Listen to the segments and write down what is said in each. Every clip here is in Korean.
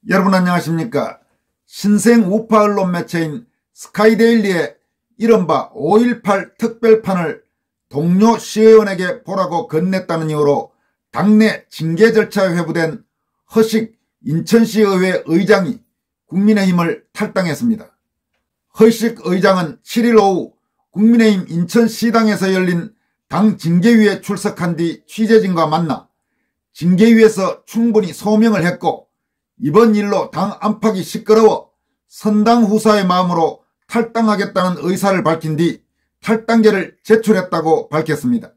여러분 안녕하십니까. 신생 우파 언론 매체인 스카이데일리의 이른바 5.18 특별판을 동료 시의원에게 보라고 건넸다는 이유로 당내 징계 절차에 회부된 허식 인천시의회 의장이 국민의힘을 탈당했습니다. 허식 의장은 7일 오후 국민의힘 인천시당에서 열린 당 징계위에 출석한 뒤 취재진과 만나 징계위에서 충분히 소명을 했고 이번 일로 당 안팎이 시끄러워 선당 후사의 마음으로 탈당하겠다는 의사를 밝힌 뒤 탈당계를 제출했다고 밝혔습니다.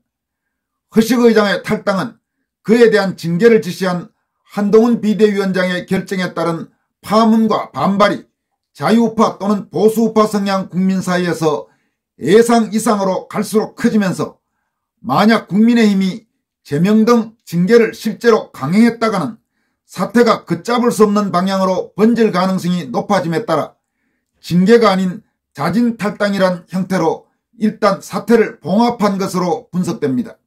허식 의장의 탈당은 그에 대한 징계를 지시한 한동훈 비대위원장의 결정에 따른 파문과 반발이 자유우파 또는 보수우파 성향 국민 사이에서 예상 이상으로 갈수록 커지면서 만약 국민의힘이 제명 등 징계를 실제로 강행했다가는 사태가 걷잡을 수 없는 방향으로 번질 가능성이 높아짐에 따라 징계가 아닌 자진 탈당이란 형태로 일단 사태를 봉합한 것으로 분석됩니다.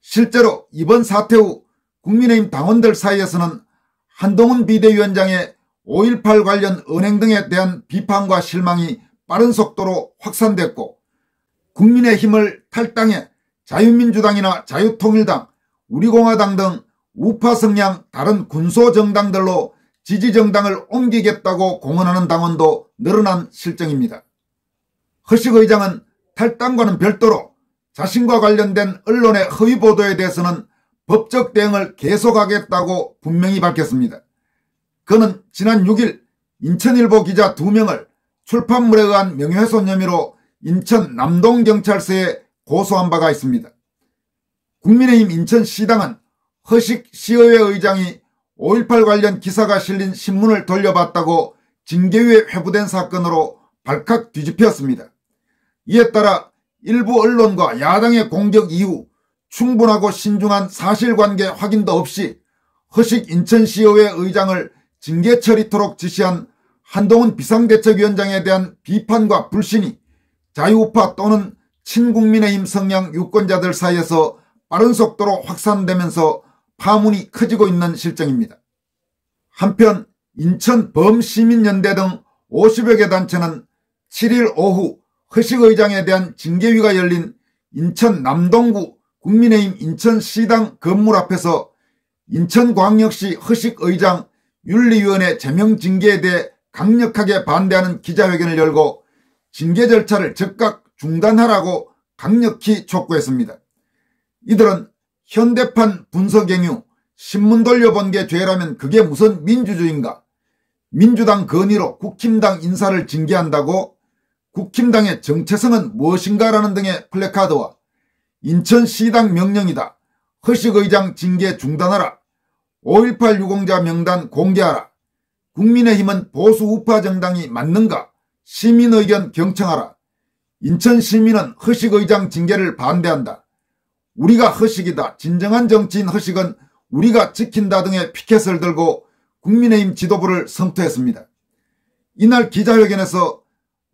실제로 이번 사태 후 국민의힘 당원들 사이에서는 한동훈 비대위원장의 5.18 관련 언행 등에 대한 비판과 실망이 빠른 속도로 확산됐고 국민의힘을 탈당해 자유민주당이나 자유통일당, 우리공화당 등 우파 성향 다른 군소정당들로 지지정당을 옮기겠다고 공언하는 당원도 늘어난 실정입니다. 허식 의장은 탈당과는 별도로 자신과 관련된 언론의 허위 보도에 대해서는 법적 대응을 계속하겠다고 분명히 밝혔습니다. 그는 지난 6일 인천일보 기자 2명을 출판물에 의한 명예훼손 혐의로 인천 남동경찰서에 고소한 바가 있습니다. 국민의힘 인천시당은 허식 시의회 의장이 5.18 관련 기사가 실린 신문을 돌려봤다고 징계위에 회부된 사건으로 발칵 뒤집혔습니다. 이에 따라 일부 언론과 야당의 공격 이후 충분하고 신중한 사실관계 확인도 없이 허식 인천시의회 의장을 징계 처리토록 지시한 한동훈 비상대책위원장에 대한 비판과 불신이 자유우파 또는 친국민의힘 성향 유권자들 사이에서 빠른 속도로 확산되면서 파문이 커지고 있는 실정입니다. 한편 인천 범시민연대 등 50여 개 단체는 7일 오후 허식 의장에 대한 징계위가 열린 인천 남동구 국민의힘 인천시당 건물 앞에서 인천광역시 허식 의장 윤리위원회 제명 징계에 대해 강력하게 반대하는 기자회견을 열고 징계 절차를 즉각 중단하라고 강력히 촉구했습니다. 이들은 현대판 분서경유, 신문 돌려본 게 죄라면 그게 무슨 민주주의인가? 민주당 건의로 국힘당 인사를 징계한다고? 국힘당의 정체성은 무엇인가라는 등의 플래카드와 인천시당 명령이다. 허식 의장 징계 중단하라. 5.18 유공자 명단 공개하라. 국민의힘은 보수 우파 정당이 맞는가? 시민의견 경청하라. 인천시민은 허식 의장 징계를 반대한다. 우리가 허식이다. 진정한 정치인 허식은 우리가 지킨다 등의 피켓을 들고 국민의힘 지도부를 성토했습니다. 이날 기자회견에서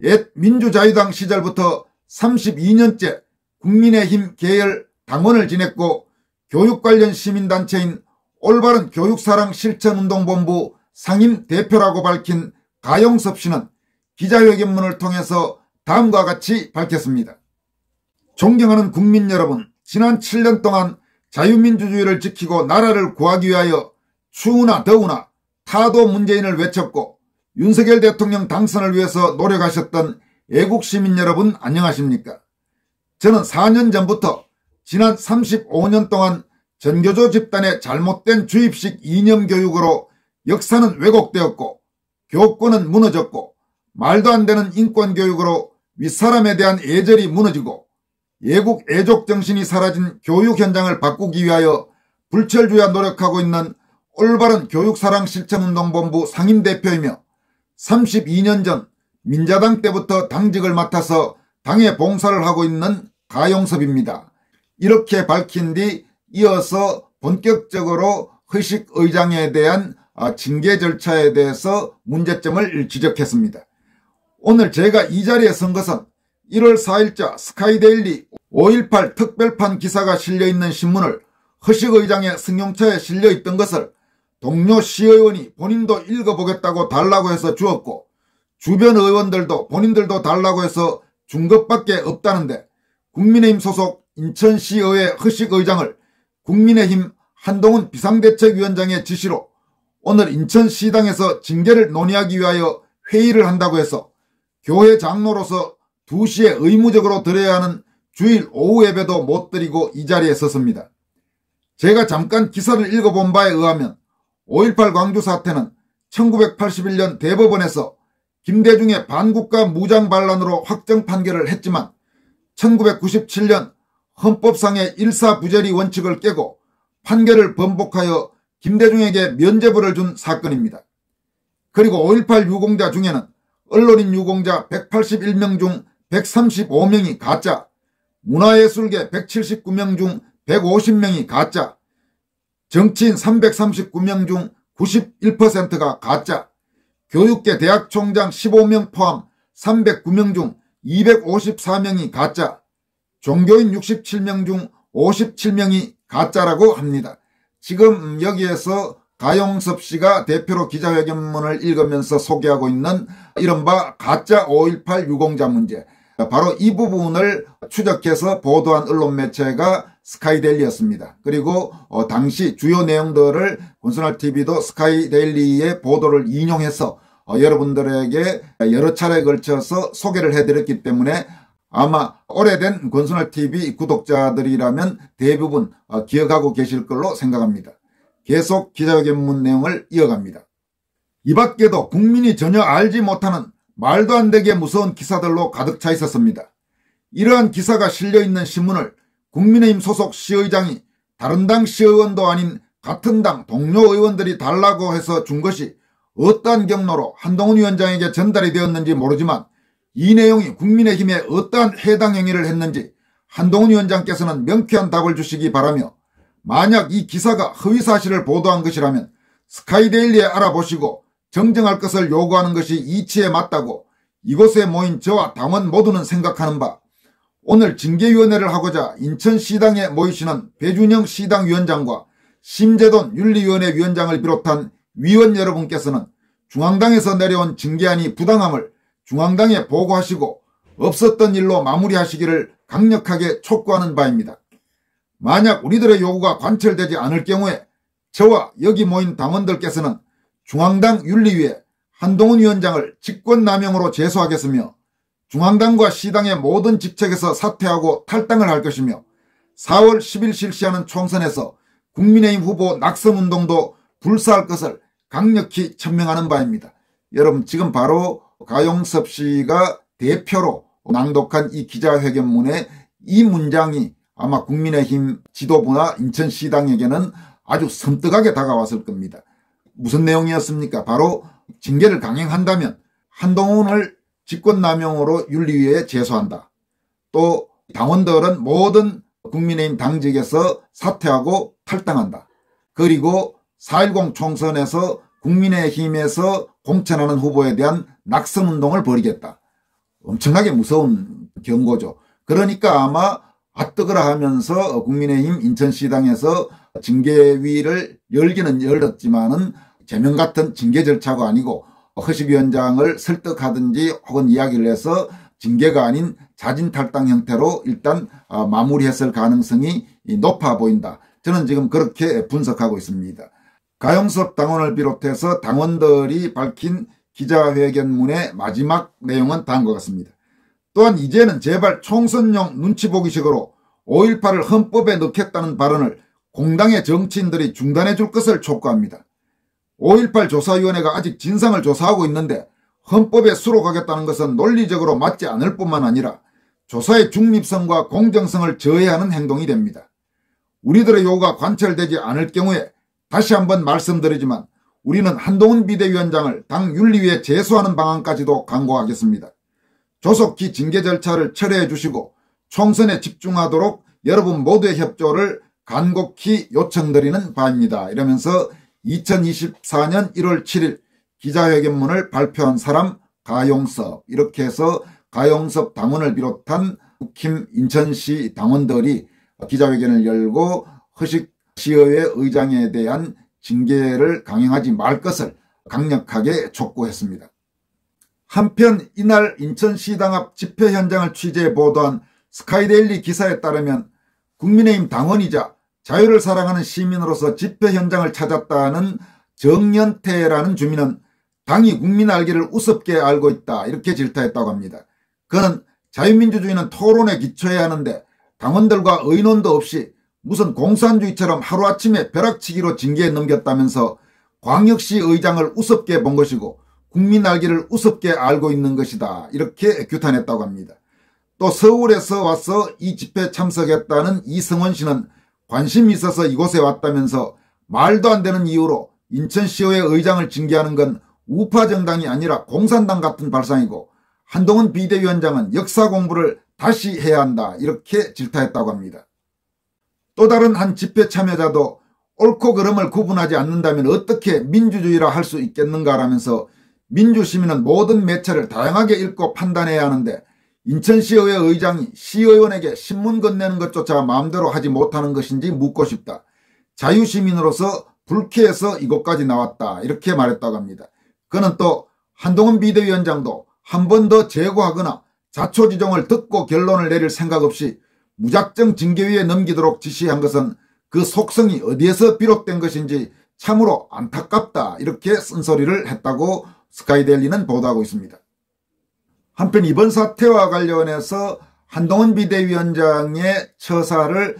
옛 민주자유당 시절부터 32년째 국민의힘 계열 당원을 지냈고 교육 관련 시민단체인 올바른 교육사랑 실천운동본부 상임대표라고 밝힌 가용섭 씨는 기자회견문을 통해서 다음과 같이 밝혔습니다. 존경하는 국민 여러분, 지난 7년 동안 자유민주주의를 지키고 나라를 구하기 위하여 추우나 더우나 타도 문재인을 외쳤고 윤석열 대통령 당선을 위해서 노력하셨던 애국시민 여러분 안녕하십니까? 저는 4년 전부터 지난 35년 동안 전교조 집단의 잘못된 주입식 이념 교육으로 역사는 왜곡되었고 교권은 무너졌고 말도 안 되는 인권교육으로 윗사람에 대한 예절이 무너지고 애국 애족 정신이 사라진 교육 현장을 바꾸기 위하여 불철주야 노력하고 있는 올바른 교육사랑 실천운동본부 상임대표이며 32년 전 민자당 때부터 당직을 맡아서 당에 봉사를 하고 있는 가용섭입니다. 이렇게 밝힌 뒤 이어서 본격적으로 허식 의장에 대한 징계 절차에 대해서 문제점을 지적했습니다. 오늘 제가 이 자리에 선 것은 1월 4일자 스카이데일리 5.18 특별판 기사가 실려있는 신문을 허식 의장의 승용차에 실려있던 것을 동료 시의원이 본인도 읽어보겠다고 달라고 해서 주었고 주변 의원들도 본인들도 달라고 해서 준 것밖에 없다는데 국민의힘 소속 인천시의회 허식 의장을 국민의힘 한동훈 비상대책위원장의 지시로 오늘 인천시당에서 징계를 논의하기 위하여 회의를 한다고 해서 교회 장로로서 2시에 의무적으로 드려야 하는 주일 오후 예배도 못 드리고 이 자리에 섰습니다. 제가 잠깐 기사를 읽어본 바에 의하면 5.18 광주 사태는 1981년 대법원에서 김대중의 반국가 무장 반란으로 확정 판결을 했지만 1997년 헌법상의 일사부재리 원칙을 깨고 판결을 번복하여 김대중에게 면죄부를 준 사건입니다. 그리고 5.18 유공자 중에는 언론인 유공자 181명 중 135명이 가짜, 문화예술계 179명 중 150명이 가짜, 정치인 339명 중 91%가 가짜, 교육계 대학총장 15명 포함 309명 중 254명이 가짜, 종교인 67명 중 57명이 가짜라고 합니다. 지금 여기에서 가용섭 씨가 대표로 기자회견문을 읽으면서 소개하고 있는 이른바 가짜 5.18 유공자 문제, 바로 이 부분을 추적해서 보도한 언론 매체가 스카이데일리였습니다. 그리고 당시 주요 내용들을 권순알TV도 스카이데일리의 보도를 인용해서 여러분들에게 여러 차례에 걸쳐서 소개를 해드렸기 때문에 아마 오래된 권순알TV 구독자들이라면 대부분 기억하고 계실 걸로 생각합니다. 계속 기자회견문 내용을 이어갑니다. 이 밖에도 국민이 전혀 알지 못하는 말도 안 되게 무서운 기사들로 가득 차 있었습니다. 이러한 기사가 실려있는 신문을 국민의힘 소속 시의장이 다른 당 시의원도 아닌 같은 당 동료 의원들이 달라고 해서 준 것이 어떠한 경로로 한동훈 위원장에게 전달이 되었는지 모르지만 이 내용이 국민의힘에 어떠한 해당 행위를 했는지 한동훈 위원장께서는 명쾌한 답을 주시기 바라며, 만약 이 기사가 허위사실을 보도한 것이라면 스카이데일리에 알아보시고 정정할 것을 요구하는 것이 이치에 맞다고 이곳에 모인 저와 당원 모두는 생각하는 바, 오늘 징계위원회를 하고자 인천시당에 모이시는 배준영 시당위원장과 심재돈 윤리위원회 위원장을 비롯한 위원 여러분께서는 중앙당에서 내려온 징계안이 부당함을 중앙당에 보고하시고 없었던 일로 마무리하시기를 강력하게 촉구하는 바입니다. 만약 우리들의 요구가 관철되지 않을 경우에 저와 여기 모인 당원들께서는 중앙당 윤리위에 한동훈 위원장을 직권남용으로 제소하겠으며 중앙당과 시당의 모든 직책에서 사퇴하고 탈당을 할 것이며 4월 10일 실시하는 총선에서 국민의힘 후보 낙선운동도 불사할 것을 강력히 천명하는 바입니다. 여러분, 지금 바로 가용섭 씨가 대표로 낭독한 이 기자회견문의 이 문장이 아마 국민의힘 지도부나 인천시당에게는 아주 섬뜩하게 다가왔을 겁니다. 무슨 내용이었습니까? 바로 징계를 강행한다면 한동훈을 직권남용으로 윤리위에 제소한다. 또 당원들은 모든 국민의힘 당직에서 사퇴하고 탈당한다. 그리고 4.10 총선에서 국민의힘에서 공천하는 후보에 대한 낙선운동을 벌이겠다. 엄청나게 무서운 경고죠. 그러니까 아마 아뜨거라 하면서 국민의힘 인천시당에서 징계위를 열기는 열었지만은 제명 같은 징계 절차가 아니고 허식위원장을 설득하든지 혹은 이야기를 해서 징계가 아닌 자진탈당 형태로 일단 마무리했을 가능성이 높아 보인다. 저는 지금 그렇게 분석하고 있습니다. 가용섭 당원을 비롯해서 당원들이 밝힌 기자회견문의 마지막 내용은 다음과 같습니다. 또한 이제는 제발 총선용 눈치보기식으로 5.18을 헌법에 넣겠다는 발언을 공당의 정치인들이 중단해 줄 것을 촉구합니다. 5.18 조사위원회가 아직 진상을 조사하고 있는데 헌법에 수록하겠다는 것은 논리적으로 맞지 않을 뿐만 아니라 조사의 중립성과 공정성을 저해하는 행동이 됩니다. 우리들의 요구가 관철되지 않을 경우에 다시 한번 말씀드리지만 우리는 한동훈 비대위원장을 당 윤리위에 제소하는 방안까지도 강구하겠습니다. 조속히 징계 절차를 철회해 주시고 총선에 집중하도록 여러분 모두의 협조를 간곡히 요청드리는 바입니다. 이러면서 2024년 1월 7일 기자회견문을 발표한 사람 가용섭, 이렇게 해서 가용섭 당원을 비롯한 국힘 인천시 당원들이 기자회견을 열고 허식 시의회 의장에 대한 징계를 강행하지 말 것을 강력하게 촉구했습니다. 한편 이날 인천시당 앞 집회 현장을 취재해 보도한 스카이데일리 기사에 따르면 국민의힘 당원이자 자유를 사랑하는 시민으로서 집회 현장을 찾았다는 정연태라는 주민은 당이 국민 알기를 우습게 알고 있다 이렇게 질타했다고 합니다. 그는 자유민주주의는 토론에 기초해야 하는데 당원들과 의논도 없이 무슨 공산주의처럼 하루아침에 벼락치기로 징계에 넘겼다면서 광역시 의장을 우습게 본 것이고 국민 알기를 우습게 알고 있는 것이다 이렇게 규탄했다고 합니다. 또 서울에서 와서 이 집회에 참석했다는 이승원 씨는 관심이 있어서 이곳에 왔다면서 말도 안 되는 이유로 인천시의회 의장을 징계하는 건 우파 정당이 아니라 공산당 같은 발상이고 한동훈 비대위원장은 역사 공부를 다시 해야 한다 이렇게 질타했다고 합니다. 또 다른 한 집회 참여자도 옳고 그름을 구분하지 않는다면 어떻게 민주주의라 할 수 있겠는가라면서 민주시민은 모든 매체를 다양하게 읽고 판단해야 하는데 인천시의회 의장이 시의원에게 신문 건네는 것조차 마음대로 하지 못하는 것인지 묻고 싶다. 자유시민으로서 불쾌해서 이곳까지 나왔다 이렇게 말했다고 합니다. 그는 또 한동훈 비대위원장도 한 번 더 재고하거나 자초지종을 듣고 결론을 내릴 생각 없이 무작정 징계위에 넘기도록 지시한 것은 그 속성이 어디에서 비롯된 것인지 참으로 안타깝다 이렇게 쓴소리를 했다고 스카이데일리는 보도하고 있습니다. 한편 이번 사태와 관련해서 한동훈 비대위원장의 처사를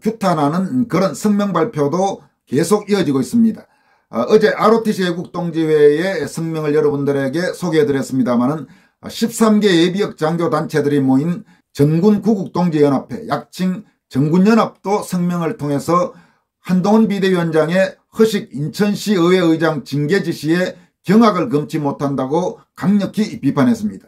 규탄하는 그런 성명 발표도 계속 이어지고 있습니다. 어제 ROTC 애국동지회의 성명을 여러분들에게 소개해드렸습니다마는 13개 예비역 장교단체들이 모인 전군구국동지연합회 약칭 전군연합도 성명을 통해서 한동훈 비대위원장의 허식 인천시 의회의장 징계 지시에 경악을 금치 못한다고 강력히 비판했습니다.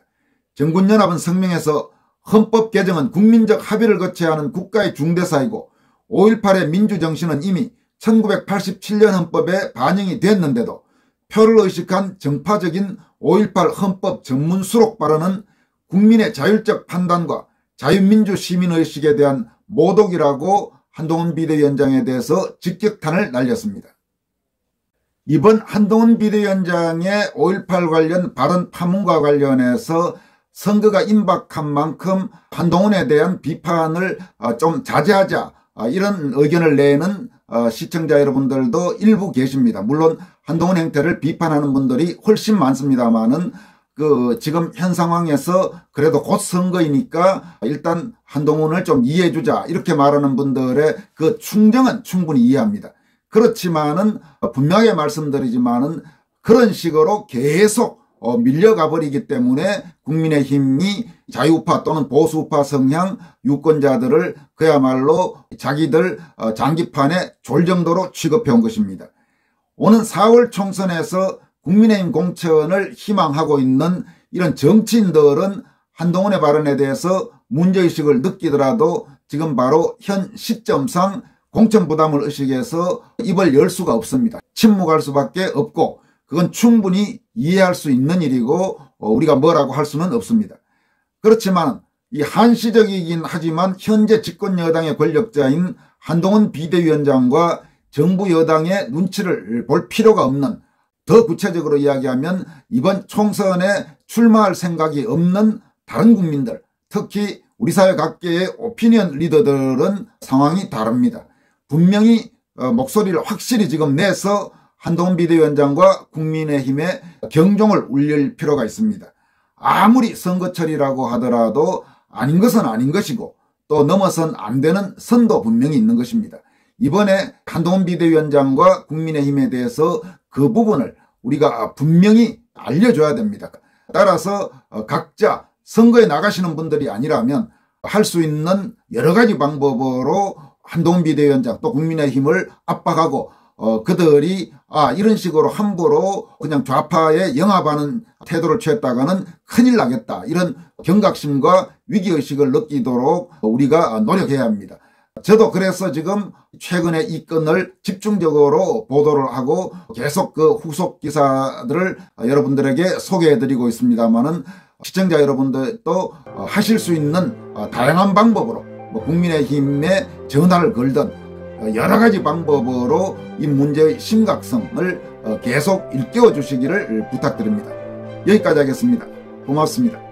전군연합은 성명에서 헌법 개정은 국민적 합의를 거쳐야 하는 국가의 중대사이고 5.18의 민주정신은 이미 1987년 헌법에 반영이 됐는데도 표를 의식한 정파적인 5.18 헌법 전문 수록 발언은 국민의 자율적 판단과 자유민주 시민의식에 대한 모독이라고 한동훈 비대위원장에 대해서 직격탄을 날렸습니다. 이번 한동훈 비대위원장의 5.18 관련 발언 파문과 관련해서 선거가 임박한 만큼 한동훈에 대한 비판을 좀 자제하자 이런 의견을 내는 시청자 여러분들도 일부 계십니다. 물론 한동훈 행태를 비판하는 분들이 훨씬 많습니다만은 지금 현 상황에서 그래도 곧 선거이니까 일단 한동훈을 좀 이해해주자 이렇게 말하는 분들의 그 충정은 충분히 이해합니다. 그렇지만은 분명하게 말씀드리지만은 그런 식으로 계속 밀려가 버리기 때문에 국민의힘이 자유우파 또는 보수우파 성향 유권자들을 그야말로 자기들 장기판에 졸 정도로 취급해온 것입니다. 오는 4월 총선에서 국민의힘 공천을 희망하고 있는 이런 정치인들은 한동훈의 발언에 대해서 문제의식을 느끼더라도 지금 바로 현 시점상 공천 부담을 의식해서 입을 열 수가 없습니다. 침묵할 수밖에 없고 그건 충분히 이해할 수 있는 일이고 우리가 뭐라고 할 수는 없습니다. 그렇지만 이 한시적이긴 하지만 현재 집권 여당의 권력자인 한동훈 비대위원장과 정부 여당의 눈치를 볼 필요가 없는, 더 구체적으로 이야기하면 이번 총선에 출마할 생각이 없는 다른 국민들, 특히 우리 사회 각계의 오피니언 리더들은 상황이 다릅니다. 분명히 목소리를 확실히 지금 내서 한동훈 비대위원장과 국민의힘의 경종을 울릴 필요가 있습니다. 아무리 선거철이라고 하더라도 아닌 것은 아닌 것이고 또 넘어선 안 되는 선도 분명히 있는 것입니다. 이번에 한동훈 비대위원장과 국민의힘에 대해서 그 부분을 우리가 분명히 알려줘야 됩니다. 따라서 각자 선거에 나가시는 분들이 아니라면 할 수 있는 여러 가지 방법으로 한동훈 비대위원장 또 국민의힘을 압박하고 그들이 이런 식으로 함부로 그냥 좌파에 영합하는 태도를 취했다가는 큰일 나겠다, 이런 경각심과 위기의식을 느끼도록 우리가 노력해야 합니다. 저도 그래서 지금 최근에 이 건을 집중적으로 보도를 하고 계속 그 후속 기사들을 여러분들에게 소개해드리고 있습니다만은 시청자 여러분들도 하실 수 있는 다양한 방법으로 국민의힘에 전화를 걸든 여러 가지 방법으로 이 문제의 심각성을 계속 일깨워 주시기를 부탁드립니다. 여기까지 하겠습니다. 고맙습니다.